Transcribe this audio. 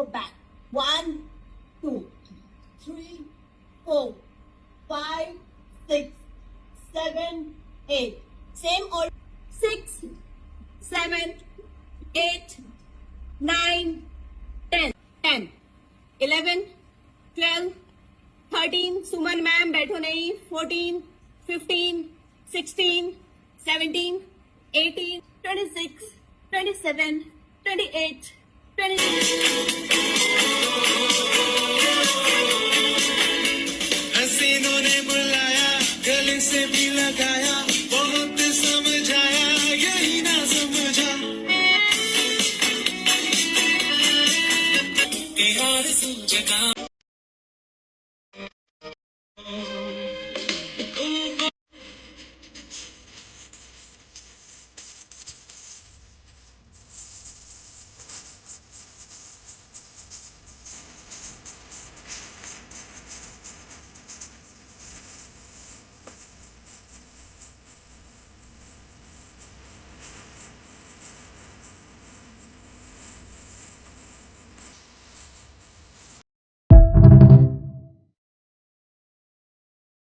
go back. 1, 2, 3, 4, 5, 6, 7, 8. Same order. 6, 7, 8, 9, 10. 10, 11, 12, 13. सुमन ma'am बैठो नहीं. 14, 15, 16, 17, 18, 26, 27, 28, 29. हसीनों ने बुलाया, गले से भी लगाया, बहुत समझाया, यही ना समझा. बिहार समझा.